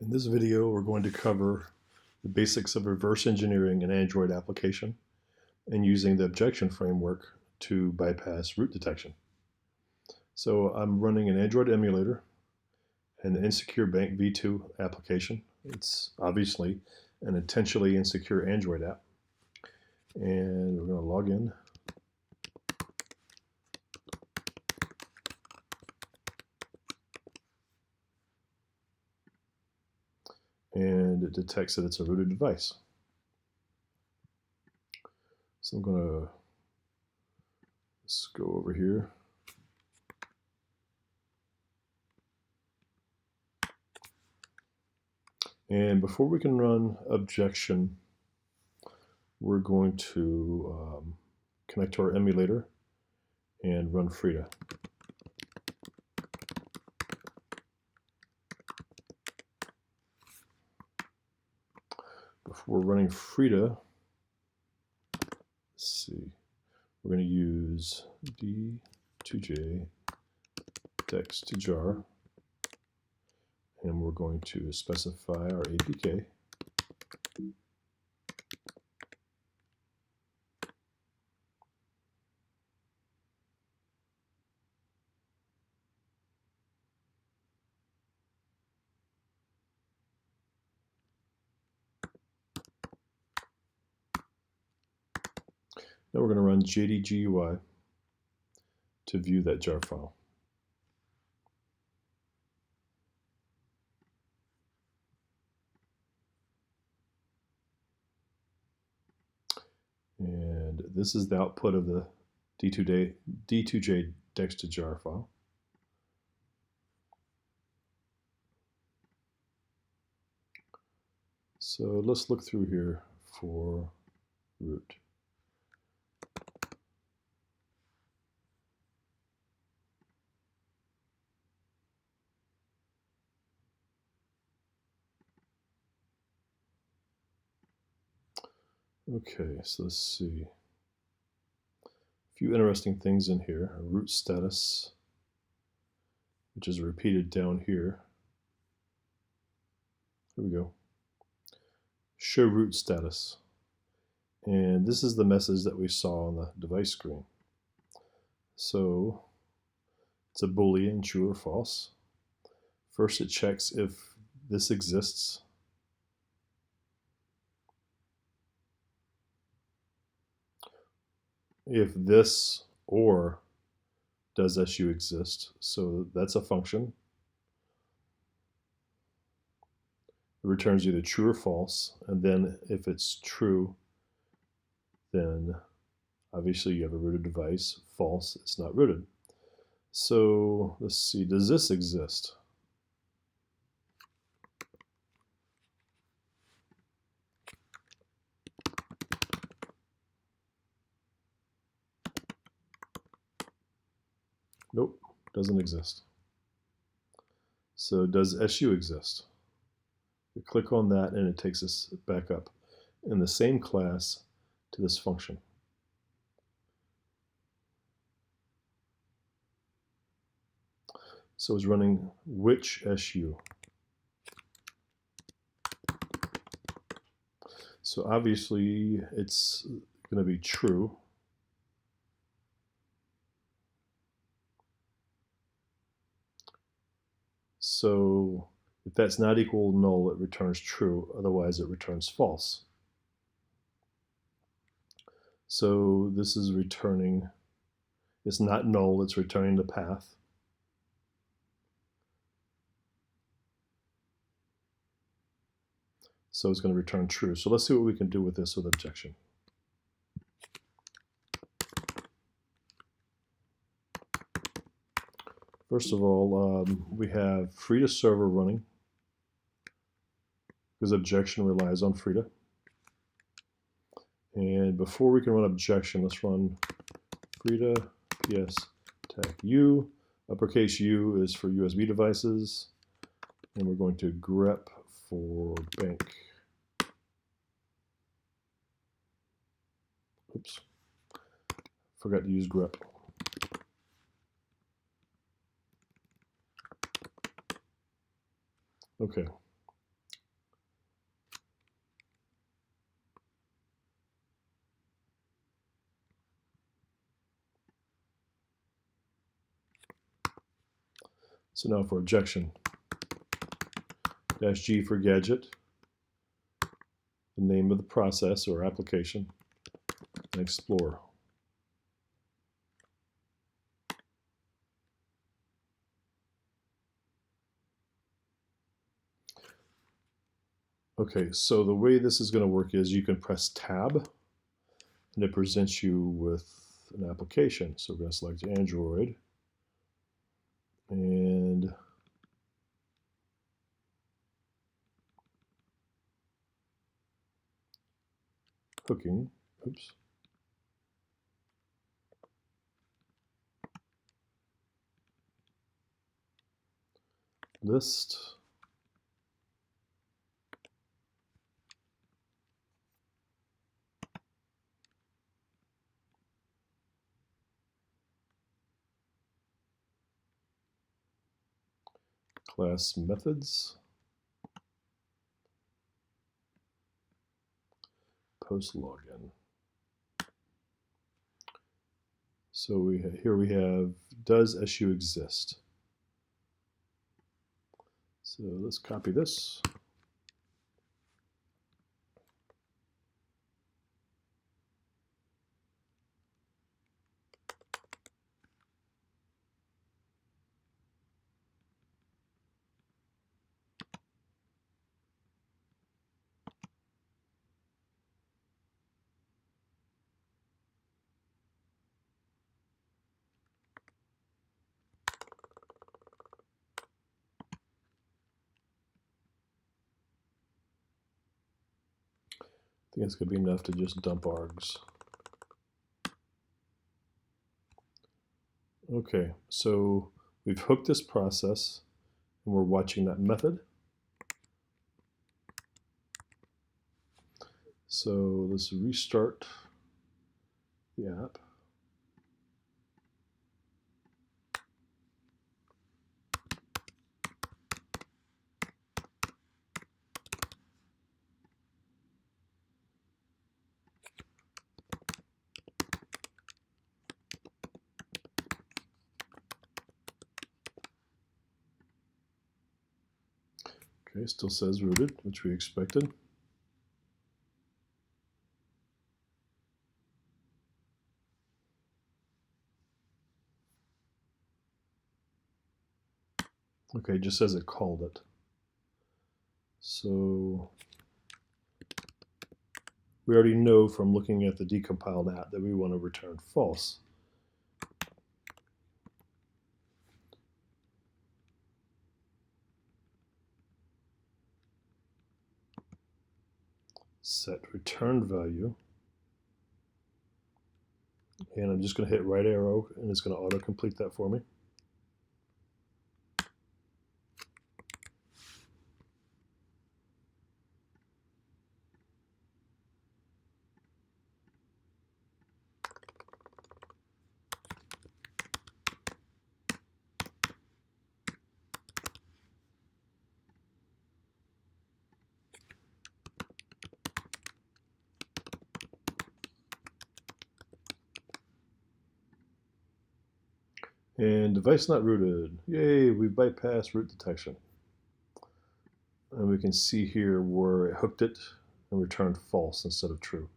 In this video, we're going to cover the basics of reverse engineering an Android application and using the objection framework to bypass root detection. So I'm running an Android emulator and the Insecure Bank v2 application. It's obviously an intentionally insecure Android app. And we're going to log in. And it detects that it's a rooted device. So I'm going to let's go over here. And before we can run objection, we're going to connect to our emulator and run Frida. Before running Frida, let's see, we're going to use d2j dex to jar, and we're going to specify our APK. Now we're going to run jdgui to view that jar file. And this is the output of the d2j dex to jar file. So let's look through here for root. Okay, so let's see. A few interesting things in here. A root status, which is repeated down here. Here we go. Show root status. And this is the message that we saw on the device screen. So it's a Boolean, true or false. First it checks if this exists. If this or does SU exist, so that's a function. It returns either true or false, and then if it's true, then obviously you have a rooted device. False, it's not rooted. So let's see, does this exist? Nope, doesn't exist. So does SU exist? We click on that and it takes us back up in the same class to this function. So it's running which SU. So obviously it's going to be true. So if that's not equal to null, it returns true. Otherwise, it returns false. So this is returning, it's not null, it's returning the path. So it's going to return true. So let's see what we can do with this with objection. First of all, we have Frida server running because objection relies on Frida. And before we can run objection, let's run Frida ps tag u. Uppercase U is for USB devices. And we're going to grep for bank. Oops, forgot to use grep. Okay, So now for objection, -G for gadget, the name of the process or application, and explore. Okay, so the way this is going to work is you can press tab and it presents you with an application. So we're going to select Android and hooking, oops. List. Class methods. Post login. So here we have, does SU exist? So let's copy this. I think it's going to be enough to just dump args. Okay, so we've hooked this process and we're watching that method. So let's restart the app. Okay, still says rooted, which we expected. Okay, it just says it called it. So we already know from looking at the decompiled app that we want to return false. Set return value. And I'm just going to hit right arrow and it's going to auto-complete that for me. And device not rooted. Yay, we bypassed root detection. And we can see here where it hooked it and returned false instead of true.